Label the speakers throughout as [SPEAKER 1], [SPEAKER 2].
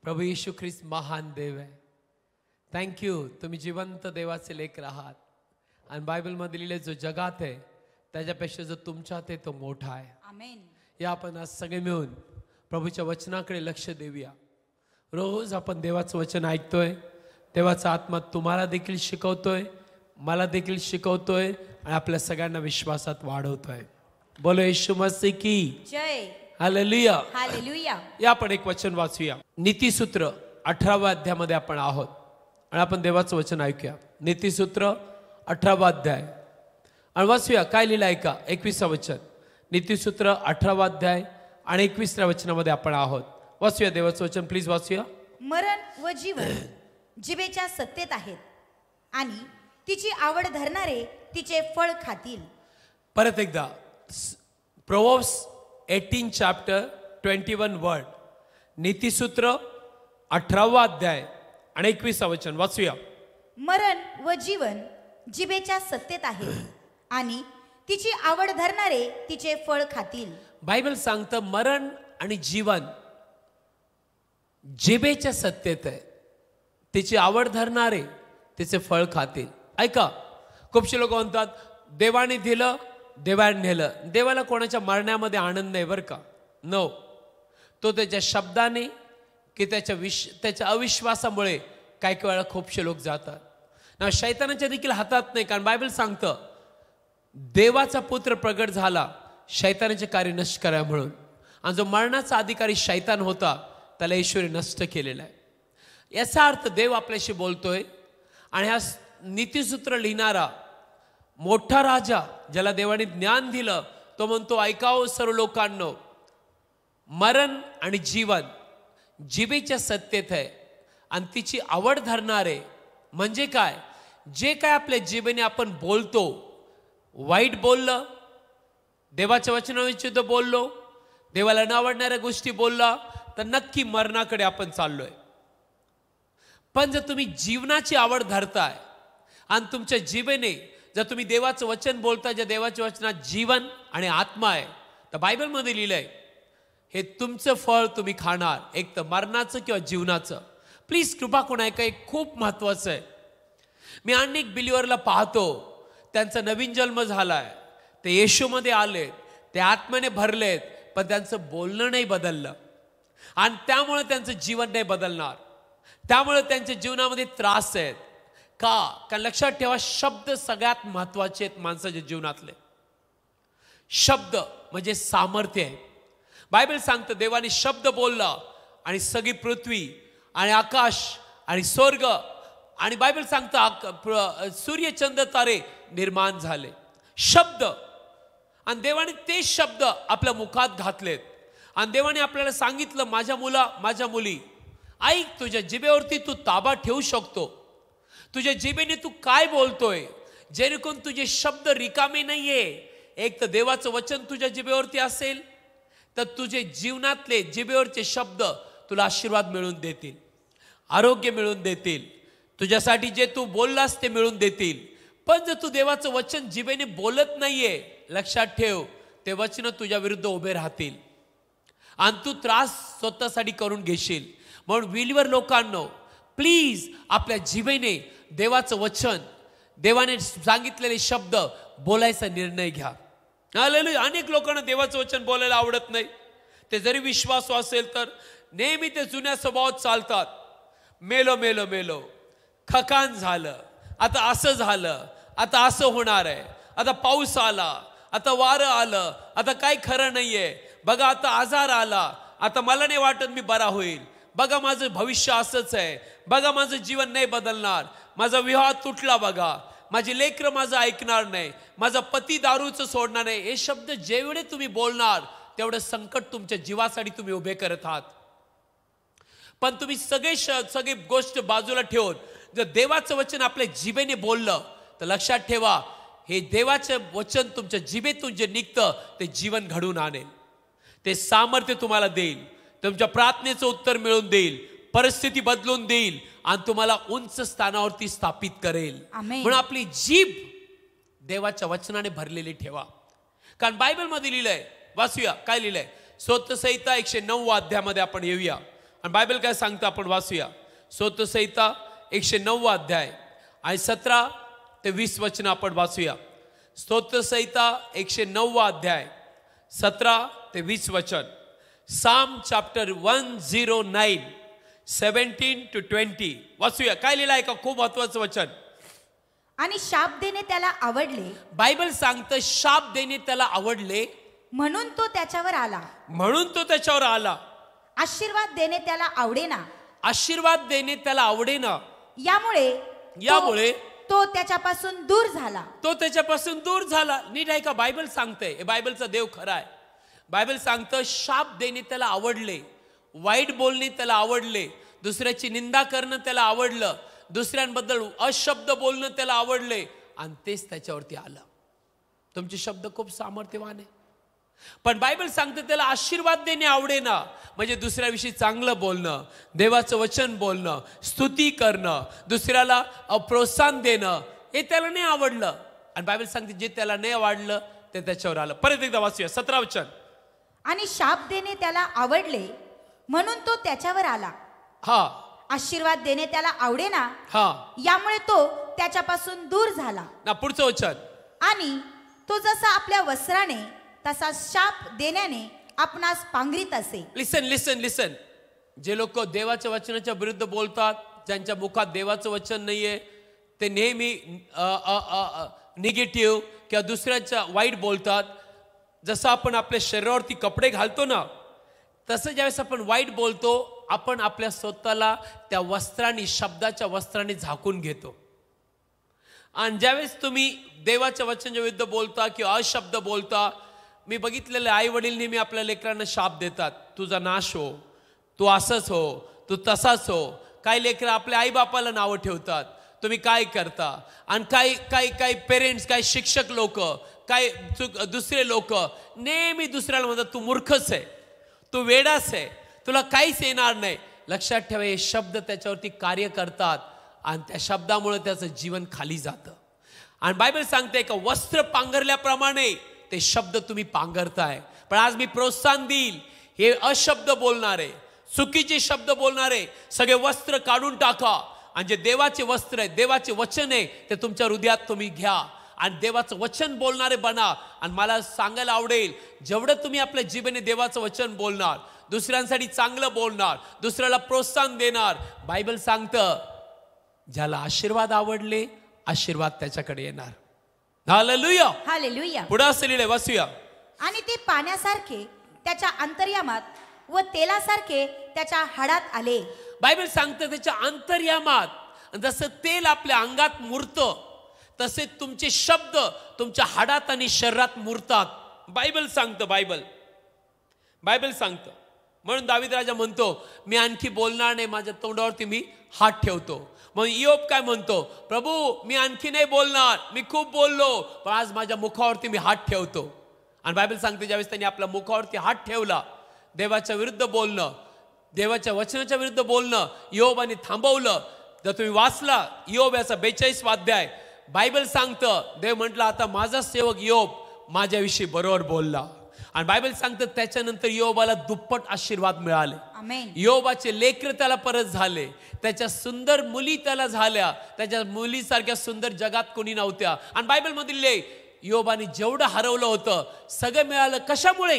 [SPEAKER 1] प्रभू येशू ख्रिस्त महान देव आहे. थँक्यू, तुम्ही जिवंत देवाचे लेकर आहात. आणि बायबलमध्ये लिहिले जो जगात आहे त्याच्यापेक्षा जो तुमच्यात आहे तो मोठा आहे.
[SPEAKER 2] आमेन.
[SPEAKER 1] या आपण आज सगळे मिळून प्रभूच्या वचनाकडे लक्ष देऊया. रोज आपण देवाचं वचन ऐकतोय, देवाचा आत्मा तुम्हाला देखील शिकवतोय, मला देखील शिकवतोय आणि आपल्या सगळ्यांना विश्वासात वाढवतोय. बोलो येशू मसीह की
[SPEAKER 2] जय.
[SPEAKER 1] हालेलुया.
[SPEAKER 2] हालेलुया.
[SPEAKER 1] या आपण एक वचन वाचूया. नीतिसूत्र 18व्या अध्यायामध्ये आपण आहोत आणि आपण देवाचं वचन ऐकूया. नीतिसूत्र 18वा अध्याय आणि वाचूया काय लिहिलं आहे का. 21वा वचन. नीतिसूत्र 18वा अध्याय आणि 21व्या वचनामध्ये आपण आहोत. वाचूया देवाचं वचन, प्लीज वाचूया.
[SPEAKER 2] मरण व जीवन जिभेच्या सत्तेत आहेत आणि तिची आवड धरणारे तिचे फळ खातील.
[SPEAKER 1] परत एकदा. Proverbs 18 chapter 21 word. नीतिसूत्र 18वा अध्याय आणि 21वा वचन वाचूया.
[SPEAKER 2] मरण व जीवन जिभेच्या सत्तेत आहेत आणि तिची आवड धरणारे तिचे फळ खातील.
[SPEAKER 1] बायबल सांगतं मरण आणि जीवन जिभेच्या सत्तेत आहे, तिची आवड धरणारे तिचे फळ खातील. ऐका, खूपशे लोक म्हणतात देवाने दिलं देवाने नेलं. देवाला कोणाच्या मरण्यामध्ये आनंद नाही बरं का. नो, तो त्याच्या शब्दाने की त्याच्या अविश्वासामुळे काही वेळा खूपशे लोक जातात ना. शैतानाच्या देखील हातात नाही, कारण बायबल सांगतं देवाचा पुत्र प्रगट झाला शैतानाचे कार्य नष्ट करा म्हणून. आणि जो मरणाचा अधिकारी शैतान होता त्याला ईश्वरी नष्ट केलेला आहे. याचा अर्थ देव आपल्याशी बोलतोय. आणि हा नीतिसूत्र लिहिणारा मोठा राजा ज्याला देवाने ज्ञान दिलं तो म्हणतो ऐकावं सर्व लोकांनो, मरण आणि जीवन जिभेच्या सत्तेत आहे आणि तिची आवड धरणारे म्हणजे काय. जे काय आपल्या जिभेने आपण बोलतो, वाईट बोललं, देवाच्या वचनाविरुद्ध बोललो, देवाला न आवडणाऱ्या गोष्टी बोलला तर नक्की मरणाकडे आपण चाललोय. पण जर तुम्ही जीवनाची आवड धरताय आणि तुमच्या जिभेने जर तुम्ही देवाचं वचन बोलताय, ज्या देवाच्या वचनात जीवन आणि आत्मा आहे, तर बायबलमध्ये लिहिलंय हे तुमचं फळ तुम्ही खाणार, एक तर मरणाचं किंवा जीवनाचं. प्लीज कृपा करून ऐका, एक खूप महत्वाचं आहे. मी अनेक बिलीवरला पाहतो, त्यांचा नवीन जन्म झालाय, ते येशूमध्ये आलेत, ते आत्म्याने भरलेत, पण त्यांचं बोलणं नाही बदललं आणि त्यामुळे त्यांचं जीवन नाही बदलणार. त्यामुळे त्यांच्या जीवनामध्ये त्रास आहेत. का? कारण लक्षात ठेवा, शब्द सगळ्यात महत्वाचे आहेत माणसाच्या जीवनातले. शब्द म्हणजे सामर्थ्य आहे. बायबल सांगतं देवाने शब्द बोलला आणि सगळी पृथ्वी आणि आकाश आणि स्वर्ग आणि बायबल सांगतं सूर्य चंद्र तारे निर्माण झाले. शब्द. आणि देवाने ते शब्द आपल्या मुखात घातलेत आणि देवाने आपल्याला सांगितलं माझ्या मुला माझ्या मुली ऐक, तुझ्या जिभेवरती तू ताबा ठेवू शकतो. तुझ्या जिभेने तू काय बोलतोय, जेणेकरून तुझे शब्द रिकामे नाहीये. एक तर देवाचं वचन तुझ्या जिभेवरती असेल तर तुझे जीवनातले जिभेवरचे शब्द तुला आशीर्वाद मिळवून देतील, आरोग्य मिळवून देतील, तुझ्यासाठी जे तू बोललास ते मिळवून देतील. पण जर तू देवाचं वचन जिभेने बोलत नाहीये, लक्षात ठेव ते वचन तुझ्या विरुद्ध उभे राहतील आणि तू त्रास स्वतःसाठी करून घेशील. म्हणून विलीवर लोकांनो, प्लीज आपल्या जिभेने देवाचं वचन, देवाने सांगितलेले शब्द बोलायचा निर्णय घ्या. अनेक लोकांना देवाचं वचन बोलायला आवडत नाही. ते जरी विश्वासू असेल तर नेहमी ते जुन्या स्वभावात चालतात. मेलो मेलो मेलो, खकान झालं, आता असं झालं, आता असं होणार आहे, आता पाऊस आला, आता वारं आलं, आता काही खरं नाहीये, बघा आता आजार आला, आता मला नाही वाटत मी बरा होईल, बघा माझं भविष्य असंच आहे, बघा माझं जीवन नाही बदलणार, माझा विवाह तुटला, बघा माझी लेकरं माझं ऐकणार नाही, माझा पती दारूचं सोडणार नाही. हे शब्द जेवढे तुम्ही बोलणार तेवढं संकट तुमच्या जीवासाठी तुम्ही उभे करत आहात. पण तुम्ही सगळी गोष्ट बाजूला ठेवून जर देवाचं वचन आपल्या जिभेने बोललं तर लक्षात ठेवा, हे देवाचं वचन तुमच्या जिभेतून जे निघतं ते जीवन घडवून आणेल, ते सामर्थ्य तुम्हाला देईल, तुमच्या प्रार्थनेचं उत्तर मिळवून देईल, परिस्थिती बदलून देईल आणि तुम्हाला उंच स्थानावरती स्थापित करेल. म्हणून आपली जीभ देवाच्या वचनाने भरलेली ठेवा. कारण बायबलमध्ये लिहिलंय, वाचूया काय लिहिलंय. स्तोत्रसंहिता 109 अध्यायामध्ये आपण येऊया आणि बायबल काय सांगतं आपण वाचूया. स्तोत्रसंहिता 109 अध्याय आणि 17 ते 20 वचन आपण वाचूया. स्तोत्रसंहिता 109 अध्याय 17 ते 20 वचन. साम चॅप्टर 109 17 to 20 वाचूया. काय लिहिलं आहे का? खूप महत्वाचं वचन.
[SPEAKER 2] आणि शाप देणे त्याला आवडले,
[SPEAKER 1] बायबल सांगतं शाप देणे त्याला आवडले,
[SPEAKER 2] म्हणून तो त्याच्यावर आला.
[SPEAKER 1] म्हणून तो त्याच्यावर आला.
[SPEAKER 2] आशीर्वाद देणे त्याला आवडेना,
[SPEAKER 1] आशीर्वाद देणे त्याला आवडेना,
[SPEAKER 2] यामुळे तो त्याच्यापासून दूर झाला.
[SPEAKER 1] तो त्याच्यापासून दूर झाला. नीट आहे का? बायबल सांगते, हे बायबलचा देव खरा आहे. बायबल सांगतं शाप देणे त्याला आवडले, वाईट बोलणे त्याला आवडले, दुसऱ्याची निंदा करणं त्याला आवडलं, दुसऱ्यांबद्दल अशब्द बोलणं त्याला आवडले, आणि तेच त्याच्यावरती आलं. तुमचे शब्द खूप सामर्थ्यवान आहे, पण बायबल सांगते त्याला आशीर्वाद देणे आवडेना. म्हणजे दुसऱ्याविषयी चांगलं बोलणं, देवाचं वचन बोलणं, स्तुती करणं, दुसऱ्याला प्रोत्साहन देणं, हे त्याला नाही आवडलं. आणि बायबल सांगते जे त्याला नाही आवडलं ते त्याच्यावर आलं. परत एकदा वाचूया 17 वचन.
[SPEAKER 2] आणि शाप देणे त्याला आवडले, म्हणून तो त्याच्यावर आला.
[SPEAKER 1] हा.
[SPEAKER 2] आशीर्वाद देणे त्याला आवडेना,
[SPEAKER 1] हा.
[SPEAKER 2] यामुळे तो त्याच्यापासून दूर झाला.
[SPEAKER 1] ना पुढचं वचन.
[SPEAKER 2] आणि तो जसा आपल्या वस्त्राने तसा शाप देण्याने आपणास पांघरीत असे.
[SPEAKER 1] लिसन लिसन लिसन. जे लोक देवाच्या वचनाच्या विरुद्ध बोलतात, ज्यांच्या मुखात देवाचं वचन नाहीये, ते नेहमी निगेटिव्ह किंवा दुसऱ्याच्या वाईट बोलतात. जसं आपण आपल्या शरीरावरती कपडे घालतो ना, तसं ज्यावेळेस आपण वाईट बोलतो, आपण आपल्या स्वतःला त्या वस्त्राने, शब्दाच्या वस्त्राने झाकून घेतो. आणि ज्यावेळेस तुम्ही देवाच्या वचनाच्या विरुद्ध बोलता किंवा अशब्द बोलता, मी बघितलेले आई वडील नेहमी आपल्या लेकरांना शाप देतात, तुझा नाश हो, तू असंच हो, तू तसाच हो. काही लेकरं आपल्या आईबापाला नावं ठेवतात, तुम्ही काय करता. आणि काही पेरेंट्स, काही शिक्षक लोक, काही दुसरे लोक नेहमी दुसऱ्याला म्हणतात तू मूर्खच आहे, तू वेडाच आहे, तुला काहीच येणार नाही. लक्षात ठेवा, हे शब्द त्याच्यावरती कार्य करतात आणि त्या शब्दामुळे त्याचं जीवन खाली जातं. आणि बायबल सांगते का वस्त्र पांघरल्याप्रमाणे ते शब्द तुम्ही पांघरताय. पण आज मी प्रोत्साहन देईल, हे अशब्द बोलणारे, चुकीचे शब्द बोलणारे सगळे वस्त्र काढून टाका. आणि जे देवाचे वस्त्र आहे, देवाचे वचन आहे, ते तुमच्या हृदयात तुम्ही घ्या आणि देवाचं वचन बोलणारे बना. आणि मला सांगायला आवडेल, जेवढं तुम्ही आपल्या जीवनाने देवाचं वचन बोलणार, दुसऱ्यांसाठी चांगलं बोलणार, दुसऱ्याला प्रोत्साहन देणार, बायबल सांगतं ज्याला आशीर्वाद आवडले, आशीर्वाद त्याच्याकडे येणार. Hallelujah,
[SPEAKER 2] hallelujah.
[SPEAKER 1] पुढे असं लिहिलंय, वाचूया.
[SPEAKER 2] आणि ते पाण्यासारखे त्याच्या अंतर्यामात व तेलासारखे त्याच्या हाडात आले.
[SPEAKER 1] बायबल सांगतं त्याच्या अंतर्यामात जसं तेल आपल्या अंगात मुरतं, तसे तुमचे शब्द तुमच्या हाडात आणि शरीरात मुरतात. बायबल सांगतं, बायबल सांगतं. म्हणून दावीद राजा म्हणतो, मी आणखी बोलणार नाही, माझ्या तोंडावरती मी हात ठेवतो. मग इयोब काय म्हणतो, प्रभू मी आणखी नाही बोलणार, मी खूप बोललो, पण आज माझ्या मुखावरती मी हात ठेवतो. आणि बायबल सांगते ज्यावेळेस त्यांनी आपल्या मुखावरती हात ठेवला, देवाच्या विरुद्ध बोलणं, देवाच्या वचनाच्या विरुद्ध बोलणं इयोबाने थांबवलं. जर तुम्ही वाचला इयोब याचा 42 अध्याय, बायबल सांगतं देव म्हटलं आता माझा सेवक इयोब माझ्याविषयी बरोबर बोलला. आणि बायबल सांगतं त्याच्यानंतर इयोबाला दुप्पट आशीर्वाद मिळाले.
[SPEAKER 2] आमेन.
[SPEAKER 1] इयोबाचे लेकर त्याला परत झाले, त्याच्या सुंदर मुली त्याला झाल्या, त्याच्या मुलीसारख्या सुंदर जगात कोणी नव्हत्या. आणि बायबल मधील इयोबाने जेवढं हरवलं होतं सगळं मिळालं. कशामुळे?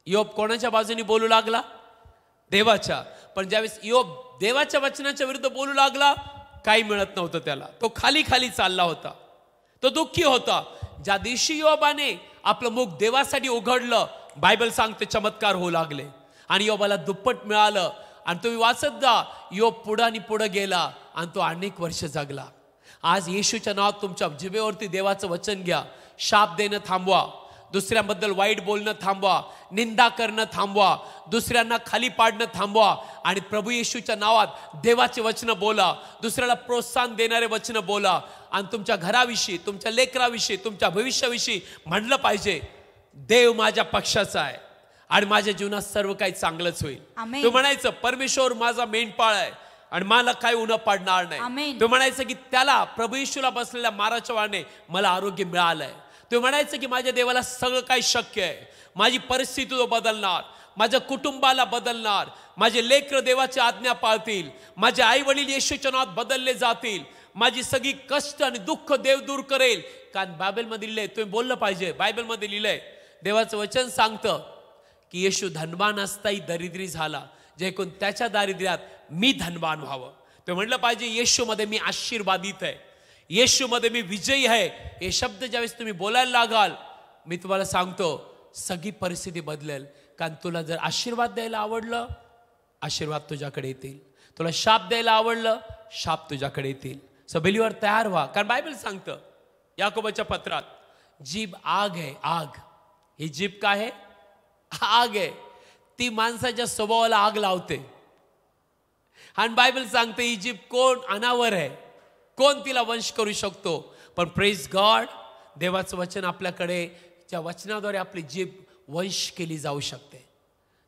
[SPEAKER 1] इयोब कोणाच्या बाजूने बोलू लागला? देवाच्या. पण ज्यावेळेस इयोब देवाच्या वचनाच्या विरुद्ध बोलू लागला, काही मिळत नव्हतं त्याला. तो खाली खाली चालला होता, तो दुःखी होता. ज्या दिवशी इयोबाने आपलं मुख देवासाठी उघडलं, बायबल सांगते चमत्कार होऊ लागले आणि इयोबाला दुप्पट मिळालं. आणि तुम्ही वाचत जा, इयोब पुढे आणि पुढे गेला आणि तो अनेक वर्ष जगला. आज येशूच्या नावात तुमच्या जिभेवरती देवाचं वचन घ्या. शाप देणं थांबवा, दुसऱ्यांबद्दल वाईट बोलणं थांबवा, निंदा करणं थांबवा, दुसऱ्यांना खाली पाडणं थांबवा आणि प्रभू येशूच्या नावात देवाचे वचन बोला, दुसऱ्याला प्रोत्साहन देणारे वचन बोला. आणि तुमच्या घराविषयी, तुमच्या लेकराविषयी, तुमच्या भविष्याविषयी म्हणलं पाहिजे, देव माझ्या पक्षाचा आहे आणि माझ्या जीवनात सर्व काही चांगलंच होईल.
[SPEAKER 2] आमेन.
[SPEAKER 1] तू म्हणायचं परमेश्वर माझा मेंढपाळ आहे आणि मला काही उन्ह पाडणार नाही.
[SPEAKER 2] आमेन.
[SPEAKER 1] तू म्हणायचं की त्याला प्रभू येशूला बसलेल्या माराच्या वाने मला आरोग्य मिळालंय. तू म्हणायचं की माझ्या देवाला सगळं काही शक्य आहे, माझी परिस्थिती तो बदलणार, माझ्या कुटुंबाला बदलणार, माझे लेकरं देवाची आज्ञा पाळतील, माझे आई वडील येशूच्या नावात बदलले जातील, माझी सगळी कष्ट आणि दुःख देव दूर करेल. कारण बायबलमध्ये लिहिलंय, तुम्ही बोललं पाहिजे, बायबलमध्ये लिहिलंय, देवाचं वचन सांगतं की येशू धनवान असताही दरिद्री झाला, जे कोण त्याच्या दारिद्र्यात मी धनवान व्हावं. ते म्हणलं पाहिजे येशूमध्ये मी आशीर्वादित आहे, येशूमध्ये मी विजयी आहे. हे शब्द ज्यावेळेस तुम्ही बोलायला लागाल, मी तुम्हाला सांगतो सगळी परिस्थिती बदलेल. कारण तुला जर आशीर्वाद द्यायला आवडलं, आशीर्वाद तुझ्याकडे येतील. तुला शाप द्यायला आवडलं, शाप तुझ्याकडे येतील. सो बिलीवर तयार व्हा. कारण बायबल सांगतं याकोबाच्या पत्रात, जीभ आग आहे, आग. ही जीभ काय आहे? आग आहे. ती माणसाच्या स्वभावाला आग लावते. आणि बायबल सांगते ही जीभ कोण अनावर आहे, कोण तिला वंश करू शकतो. पण प्रेज गॉड, देवाचं वचन आपल्याकडे, ज्या वचनाद्वारे आपली जीभ वंश केली जाऊ शकते.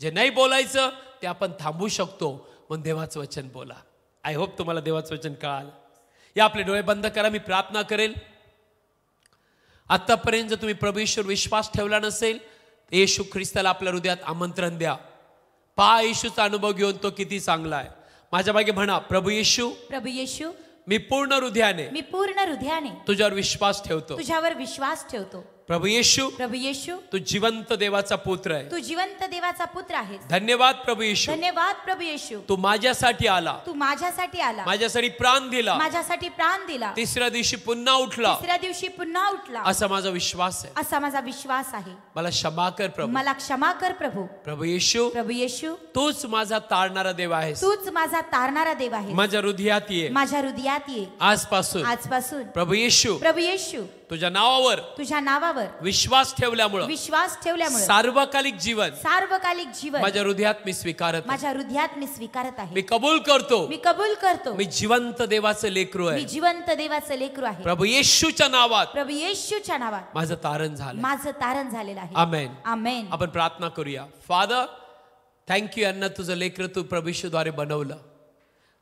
[SPEAKER 1] जे नाही बोलायचं ते आपण थांबवू शकतो, म्हणून देवाचं वचन बोला. आय होप तुम्हाला देवाचं वचन कळालं. या आपले डोळे बंद करा, मी प्रार्थना करेल. आतापर्यंत जर तुम्ही प्रभू येशूवर विश्वास ठेवला नसेल, येशू ख्रिस्ताला आपल्या हृदयात आमंत्रण द्या. पहा येशूचा अनुभव घेऊन तो किती चांगला आहे. माझ्या मागे म्हणा, प्रभू येशू,
[SPEAKER 2] प्रभू येशू,
[SPEAKER 1] मी पूर्ण हृदयाने,
[SPEAKER 2] मी पूर्ण हृदयाने
[SPEAKER 1] तुझ्यावर विश्वास ठेवतो.
[SPEAKER 2] तुझ्यावर विश्वास ठेवतो.
[SPEAKER 1] प्रभू येशू,
[SPEAKER 2] प्रभू येशू,
[SPEAKER 1] तू जिवंत देवाचा पुत्र आहे.
[SPEAKER 2] तू जिवंत देवाचा पुत्र आहेस.
[SPEAKER 1] धन्यवाद प्रभू येशू,
[SPEAKER 2] धन्यवाद प्रभू येशू,
[SPEAKER 1] तू माझ्यासाठी आला,
[SPEAKER 2] तू माझ्यासाठी आला,
[SPEAKER 1] माझ्यासाठी प्राण दिला,
[SPEAKER 2] माझ्यासाठी प्राण दिला,
[SPEAKER 1] तिसऱ्या दिवशी पुन्हा उठला,
[SPEAKER 2] तिसऱ्या दिवशी पुन्हा उठला,
[SPEAKER 1] असा माझा विश्वास आहे.
[SPEAKER 2] असा माझा विश्वास आहे.
[SPEAKER 1] मला क्षमा कर प्रभू.
[SPEAKER 2] मला क्षमा कर प्रभू.
[SPEAKER 1] प्रभू येशू,
[SPEAKER 2] प्रभू येशू,
[SPEAKER 1] तूच माझा तारणारा देव आहेस.
[SPEAKER 2] तूच माझा तारणारा देव आहे.
[SPEAKER 1] माझ्या हृदयात ये,
[SPEAKER 2] माझ्या हृदयात ये
[SPEAKER 1] आजपासून.
[SPEAKER 2] आजपासून.
[SPEAKER 1] प्रभू येशू,
[SPEAKER 2] प्रभू येशू,
[SPEAKER 1] तुझ्या नावावर
[SPEAKER 2] तुझ्या नावावर
[SPEAKER 1] विश्वास ठेवल्यामुळे,
[SPEAKER 2] विश्वास ठेवल्यामुळे
[SPEAKER 1] सार्वकालिक जीवन
[SPEAKER 2] सार्वकालिक जीवन
[SPEAKER 1] माझ्या हृदयात मी स्वीकारत आहे.
[SPEAKER 2] माझ्या हृदयात मी स्वीकारत आहे.
[SPEAKER 1] मी कबूल करतो,
[SPEAKER 2] मी कबूल करतो.
[SPEAKER 1] मी जिवंत देवाचं लेकरू
[SPEAKER 2] मी
[SPEAKER 1] आहे.
[SPEAKER 2] जिवंत देवाचं लेकरू आहे.
[SPEAKER 1] प्रभू येशूच्या नावात
[SPEAKER 2] प्रभू येशूच्या नावात
[SPEAKER 1] माझं तारण झालं.
[SPEAKER 2] माझं तारण झालेलं आहे.
[SPEAKER 1] आमेन.
[SPEAKER 2] आमेन.
[SPEAKER 1] आपण प्रार्थना करूया. फादर, थँक्यू, यांना तुझं लेकरं तू प्रभू येशूद्वारे बनवलं.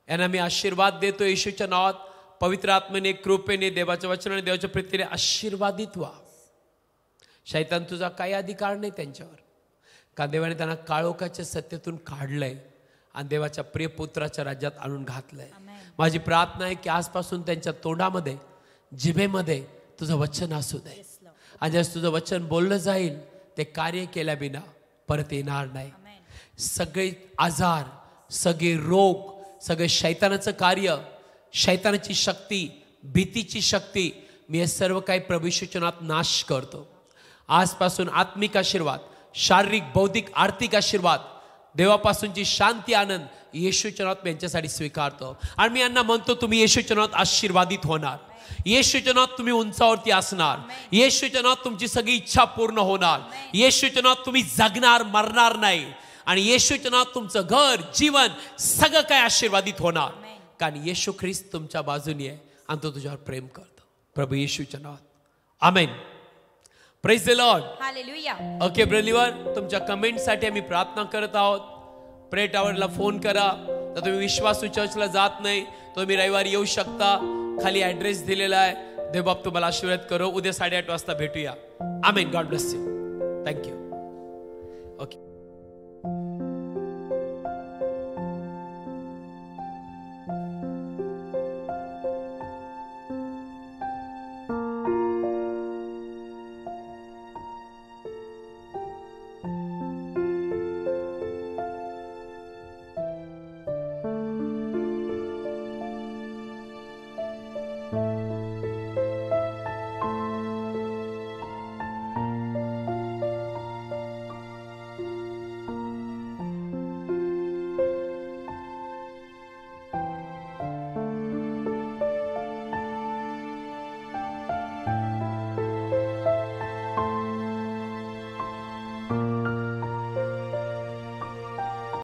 [SPEAKER 1] यांना मी आशीर्वाद देतो येशूच्या नावात. पवित्र आत्मेने, कृपेने, देवाच्या वचनाने, देवाच्या प्रीतीने आशीर्वादित व्हा. शैतान तुझा काही अधिकार नाही त्यांच्यावर. का देवाने त्यांना काळोखाच्या सत्तेतून काढलंय आणि देवाच्या प्रिय पुत्राच्या राज्यात आणून घातलंय. माझी प्रार्थना आहे की आजपासून त्यांच्या तोंडामध्ये, जिभेमध्ये तुझं वचन असू दे. आणि ज्यास तुझं वचन बोललं जाईल ते कार्य केल्या बिना परत येणार नाही. सगळे आजार, सगळे रोग, सगळे शैतानाचं कार्य, शैतानाची शक्ती, भीतीची शक्ती, मी हे सर्व काही प्रभू येशूच्या नावात नाश करतो. आजपासून आत्मिक आशीर्वाद, शारीरिक, बौद्धिक, आर्थिक आशीर्वाद, देवापासूनची शांती, आनंद येशूच्या नावात मी यांच्यासाठी स्वीकारतो. आणि मी यांना म्हणतो तुम्ही येशूच्या नावात आशीर्वादित होणार. येशूच्या नावात तुम्ही उंचावरती असणार. येशूच्या नावात तुमची सगळी इच्छा पूर्ण होणार. येशूच्या नावात तुम्ही जगणार, मरणार नाही. आणि येशूच्या नावात तुमचं घर, जीवन सगळं काय आशीर्वादित होणार. कारण येशू ख्रिस्त तुमच्या बाजूने आहे आणि तो तुझ्यावर प्रेम करतो. प्रभू येशूच्या नावात amen. Praise the Lord.
[SPEAKER 2] Hallelujah.
[SPEAKER 1] Okay brother, तुमच्या कमेंटसाठी आम्ही प्रार्थना करत आहोत. प्रे टॉवरला फोन करा. तर तुम्ही विश्वासू चर्चला जात नाही, तुम्ही रविवारी येऊ शकता. खाली ॲड्रेस दिलेला आहे. देवबाप तुम्हाला आशीर्वाद करो. उद्या 8:30 वाजता भेटूया. Amen. God bless you. Thank you.